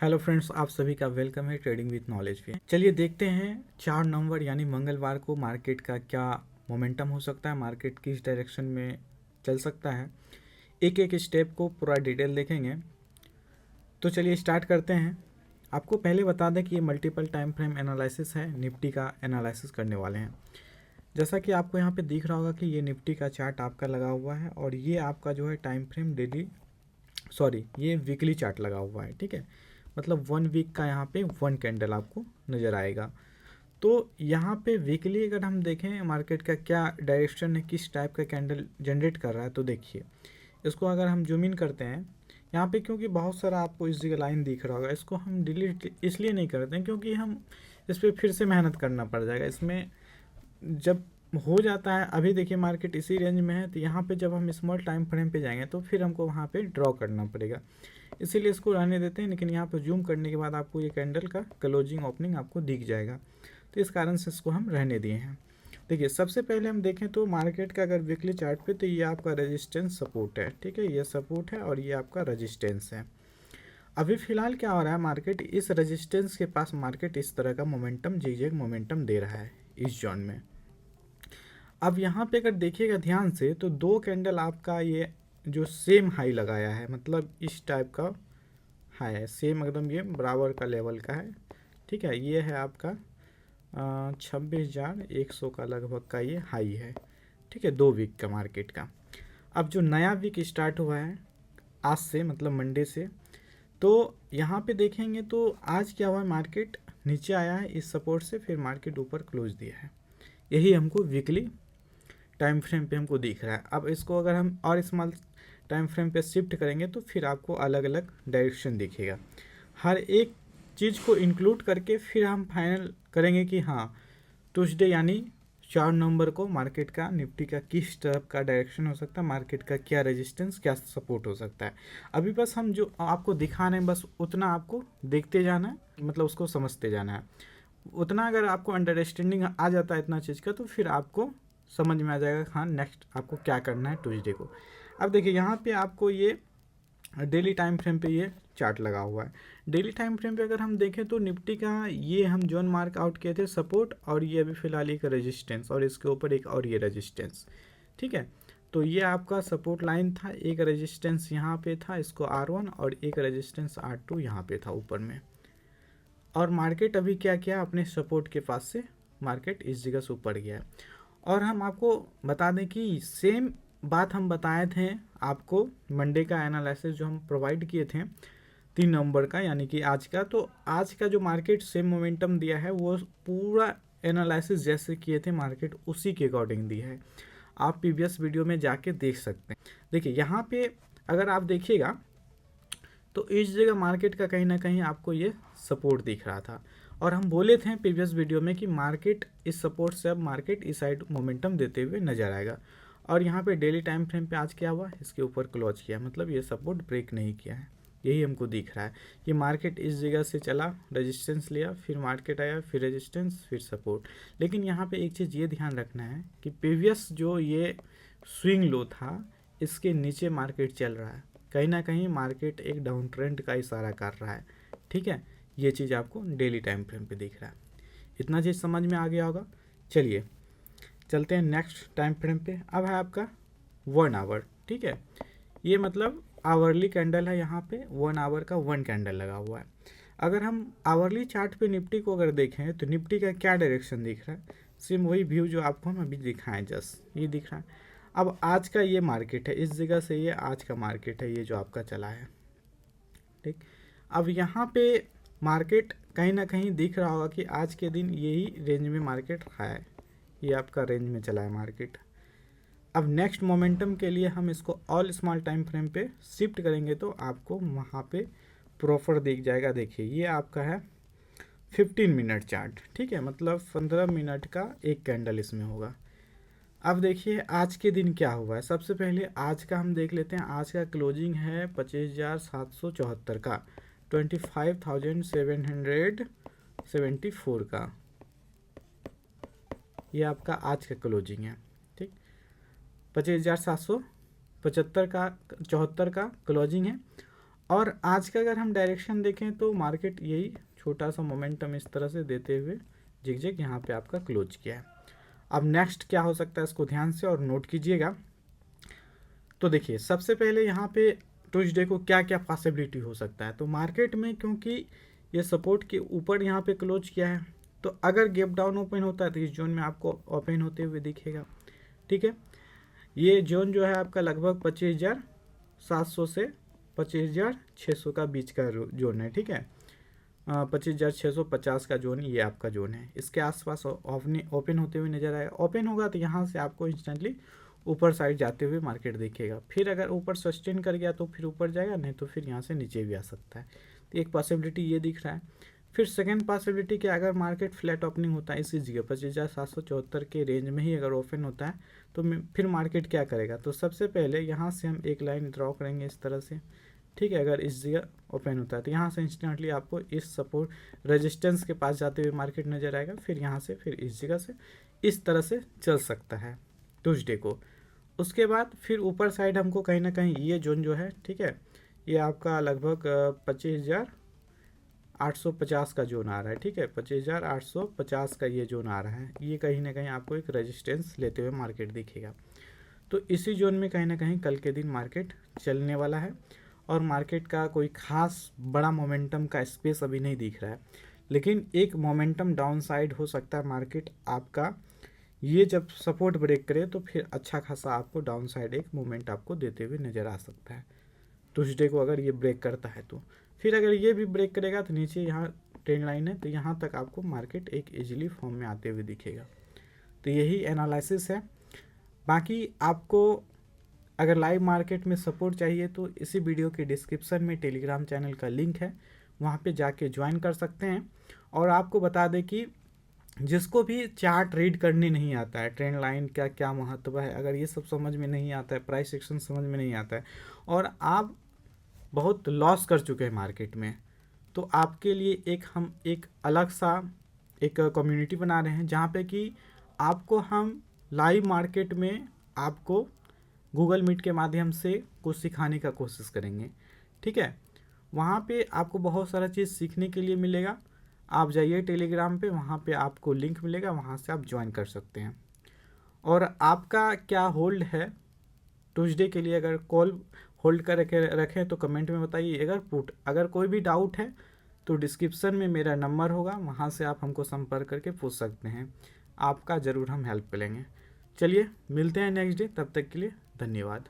Hello friends, आप सभी का वेलकम है ट्रेडिंग विद नॉलेज पे। चलिए देखते हैं 4 नवंबर यानी मंगलवार को मार्केट का क्या मोमेंटम हो सकता है, मार्केट किस डायरेक्शन में चल सकता है। एक एक स्टेप को पूरा डिटेल देखेंगे। तो चलिए स्टार्ट करते हैं। आपको पहले बता दें कि ये मल्टीपल टाइम फ्रेम एनालिसिस है, निफ्टी का एनालिसिस करने वाले हैं। जैसा कि आपको यहाँ पे दिख रहा होगा कि ये निफ्टी का चार्ट आपका लगा हुआ है और ये आपका जो है टाइम फ्रेम ये वीकली चार्ट लगा हुआ है। ठीक है, मतलब 1 वीक का यहाँ पे 1 कैंडल आपको नज़र आएगा। तो यहाँ पे वीकली अगर हम देखें मार्केट का क्या डायरेक्शन है, किस टाइप का कैंडल जनरेट कर रहा है, तो देखिए इसको अगर हम जूम इन करते हैं यहाँ पे, क्योंकि बहुत सारा आपको इस जगह लाइन दिख रहा होगा, इसको हम डिलीट इसलिए नहीं करते हैं क्योंकि हम इस पर फिर से मेहनत करना पड़ जाएगा। इसमें जब हो जाता है, अभी देखिए मार्केट इसी रेंज में है, तो यहाँ पे जब हम स्मॉल टाइम फ्रेम पे जाएंगे तो फिर हमको वहाँ पे ड्रॉ करना पड़ेगा, इसीलिए इसको रहने देते हैं। लेकिन यहाँ पे जूम करने के बाद आपको ये कैंडल का क्लोजिंग ओपनिंग आपको दिख जाएगा, तो इस कारण से इसको हम रहने दिए हैं। देखिए सबसे पहले हम देखें तो मार्केट का अगर वीकली चार्ट पे, तो ये आपका रेजिस्टेंस सपोर्ट है। ठीक है, ये सपोर्ट है और ये आपका रेजिस्टेंस है। अभी फिलहाल क्या हो रहा है, मार्केट इस रेजिस्टेंस के पास मार्केट इस तरह का मोमेंटम जिगजैग मोमेंटम दे रहा है इस जोन में। अब यहाँ पे अगर देखिएगा ध्यान से, तो 2 कैंडल आपका ये जो सेम हाई लगाया है, मतलब इस टाइप का हाई है, सेम एकदम ये बराबर का लेवल का है। ठीक है, ये है आपका 26,100 का लगभग का ये हाई है। ठीक है, 2 वीक का मार्केट का। अब जो नया वीक स्टार्ट हुआ है आज से, मतलब मंडे से, तो यहाँ पे देखेंगे तो आज क्या हुआ है, मार्केट नीचे आया है इस सपोर्ट से, फिर मार्केट ऊपर क्लोज दिया है। यही हमको वीकली टाइम फ्रेम पे हमको दिख रहा है। अब इसको अगर हम और स्मॉल टाइम फ्रेम पे शिफ्ट करेंगे तो फिर आपको अलग अलग डायरेक्शन दिखेगा। हर एक चीज़ को इंक्लूड करके फिर हम फाइनल करेंगे कि हाँ, ट्यूसडे यानी 4 नवंबर को मार्केट का, निफ्टी का किस तरफ का डायरेक्शन हो सकता है, मार्केट का क्या रेजिस्टेंस, क्या सपोर्ट हो सकता है। अभी बस हम जो आपको दिखा रहे हैं बस उतना आपको देखते जाना है, मतलब उसको समझते जाना है। उतना अगर आपको अंडरस्टैंडिंग आ जाता है इतना चीज़ का, तो फिर आपको समझ में आ जाएगा हाँ नेक्स्ट आपको क्या करना है ट्यूसडे को। अब देखिए यहाँ पे आपको ये डेली टाइम फ्रेम पे ये चार्ट लगा हुआ है। डेली टाइम फ्रेम पे अगर हम देखें तो निफ्टी का ये हम जोन मार्क आउट किए थे सपोर्ट, और ये अभी फिलहाल एक रेजिस्टेंस, और इसके ऊपर एक और ये रेजिस्टेंस। ठीक है, तो ये आपका सपोर्ट लाइन था, एक रेजिस्टेंस यहाँ पे था, इसको R1, और एक रेजिस्टेंस R2 यहाँ पे था ऊपर में। और मार्केट अभी क्या किया, अपने सपोर्ट के पास से मार्केट इस जगह से ऊपर गया है। और हम आपको बता दें कि सेम बात हम बताए थे आपको मंडे का एनालिसिस जो हम प्रोवाइड किए थे 3 नवंबर का, यानी कि आज का। तो आज का जो मार्केट सेम मोमेंटम दिया है, वो पूरा एनालिसिस जैसे किए थे मार्केट उसी के अकॉर्डिंग दिया है। आप प्रीवियस वीडियो में जाके देख सकते हैं। देखिए यहाँ पे अगर आप देखिएगा तो इस जगह मार्केट का कहीं ना कहीं आपको ये सपोर्ट दिख रहा था, और हम बोले थे प्रीवियस वीडियो में कि मार्केट इस सपोर्ट से अब मार्केट इस साइड मोमेंटम देते हुए नजर आएगा। और यहाँ पे डेली टाइम फ्रेम पे आज क्या हुआ, इसके ऊपर क्लोज किया, मतलब ये सपोर्ट ब्रेक नहीं किया है, यही हमको दिख रहा है कि मार्केट इस जगह से चला, रेजिस्टेंस लिया, फिर मार्केट आया, फिर रेजिस्टेंस, फिर सपोर्ट। लेकिन यहाँ पे एक चीज़ ये ध्यान रखना है कि प्रीवियस जो ये स्विंग लो था, इसके नीचे मार्केट चल रहा है, कहीं ना कहीं मार्केट एक डाउन ट्रेंड का इशारा कर रहा है। ठीक है, ये चीज़ आपको डेली टाइम फ्रेम पे दिख रहा है। इतना चीज़ समझ में आ गया होगा। चलिए चलते हैं नेक्स्ट टाइम फ्रेम पे। अब है आपका 1 आवर। ठीक है, ये मतलब आवरली कैंडल है, यहाँ पे 1 आवर का 1 कैंडल लगा हुआ है। अगर हम आवरली चार्ट पे निफ्टी को अगर देखें तो निफ्टी का क्या डायरेक्शन दिख रहा है, सेम वही व्यू जो आपको हम अभी दिखाएं, जस्ट ये दिख रहा है। अब आज का ये मार्केट है, इस जगह से ये आज का मार्केट है, ये जो आपका चला है। ठीक, अब यहाँ पे मार्केट कहीं ना कहीं दिख रहा होगा कि आज के दिन यही रेंज में मार्केट रहा है, ये आपका रेंज में चला है मार्केट। अब नेक्स्ट मोमेंटम के लिए हम इसको ऑल स्मॉल टाइम फ्रेम पे शिफ्ट करेंगे तो आपको वहाँ पे प्रॉपर दिख जाएगा। देखिए ये आपका है 15 मिनट चार्ट। ठीक है, मतलब 15 मिनट का एक कैंडल इसमें होगा। अब देखिए आज के दिन क्या हुआ है, सबसे पहले आज का हम देख लेते हैं। आज का क्लोजिंग है 25,774 का, 25,774 का, ये आपका आज का क्लोजिंग है। ठीक, 25,775 का 74 का क्लोजिंग है। और आज का अगर हम डायरेक्शन देखें तो मार्केट यही छोटा सा मोमेंटम इस तरह से देते हुए जिग यहाँ पे आपका क्लोज किया है। अब नेक्स्ट क्या हो सकता है इसको ध्यान से और नोट कीजिएगा। तो देखिए सबसे पहले यहाँ पे ट्यूसडे को क्या क्या पॉसिबिलिटी हो सकता है। तो मार्केट में क्योंकि ये सपोर्ट के ऊपर यहाँ पे क्लोज किया है, तो अगर गैप डाउन ओपन होता है तो इस जोन में आपको ओपन होते हुए दिखेगा। ठीक है, ये जोन जो है आपका लगभग 25,700 से 25,600 का बीच का जोन है। ठीक है, 25,650 का जोन ये आपका जोन है। इसके आसपास ओपन होते हुए नजर आएगा। ओपन होगा तो यहाँ से आपको इंस्टेंटली ऊपर साइड जाते हुए मार्केट दिखेगा। फिर अगर ऊपर सस्टेन कर गया तो फिर ऊपर जाएगा, नहीं तो फिर यहाँ से नीचे भी आ सकता है। तो एक पॉसिबिलिटी ये दिख रहा है। फिर सेकेंड पॉसिबिलिटी कि अगर मार्केट फ्लैट ओपनिंग होता है इसी जगह 25,774 के रेंज में ही अगर ओपन होता है तो फिर मार्केट क्या करेगा। तो सबसे पहले यहाँ से हम एक लाइन ड्रॉ करेंगे इस तरह से। ठीक है, अगर इस जगह ओपन होता है तो यहाँ से इंस्टेंटली आपको इस सपोर्ट रेजिस्टेंस के पास जाते हुए मार्केट नजर आएगा। फिर यहाँ से फिर इस जगह से इस तरह से चल सकता है ट्यूसडे को। उसके बाद फिर ऊपर साइड हमको कहीं ना कहीं ये जोन जो है, ठीक है, ये आपका लगभग 25,850 का जोन आ रहा है। ठीक है, 25,850 का ये जोन आ रहा है। ये कहीं ना कहीं आपको एक रेजिस्टेंस लेते हुए मार्केट दिखेगा। तो इसी जोन में कहीं ना कहीं कल के दिन मार्केट चलने वाला है और मार्केट का कोई खास बड़ा मोमेंटम का स्पेस अभी नहीं दिख रहा है। लेकिन एक मोमेंटम डाउन साइड हो सकता है मार्केट आपका, ये जब सपोर्ट ब्रेक करे तो फिर अच्छा खासा आपको डाउन साइड एक मूवमेंट आपको देते हुए नज़र आ सकता है ट्यूसडे को, अगर ये ब्रेक करता है तो। फिर अगर ये भी ब्रेक करेगा तो नीचे यहाँ ट्रेंड लाइन है, तो यहाँ तक आपको मार्केट एक इजीली फॉर्म में आते हुए दिखेगा। तो यही एनालिसिस है। बाकी आपको अगर लाइव मार्केट में सपोर्ट चाहिए तो इसी वीडियो के डिस्क्रिप्शन में टेलीग्राम चैनल का लिंक है, वहाँ पे जाके ज्वाइन कर सकते हैं। और आपको बता दें कि जिसको भी चार्ट रीड करने नहीं आता है, ट्रेंड लाइन का क्या महत्व है, अगर ये सब समझ में नहीं आता है, प्राइस सेक्शन समझ में नहीं आता है और आप बहुत लॉस कर चुके हैं मार्केट में, तो आपके लिए हम एक अलग सा एक कम्युनिटी बना रहे हैं जहाँ पे कि आपको हम लाइव मार्केट में आपको गूगल मीट के माध्यम से कुछ सिखाने का कोशिश करेंगे। ठीक है, वहाँ पे आपको बहुत सारा चीज़ सीखने के लिए मिलेगा। आप जाइए टेलीग्राम पे, वहाँ पे आपको लिंक मिलेगा, वहाँ से आप ज्वाइन कर सकते हैं। और आपका क्या होल्ड है ट्यूसडे के लिए, अगर कॉल होल्ड कर रखें तो कमेंट में बताइए। अगर पुट अगर कोई भी डाउट है तो डिस्क्रिप्शन में मेरा नंबर होगा, वहाँ से आप हमको संपर्क करके पूछ सकते हैं। आपका ज़रूर हम हेल्प करेंगे। चलिए मिलते हैं नेक्स्ट डे, तब तक के लिए धन्यवाद।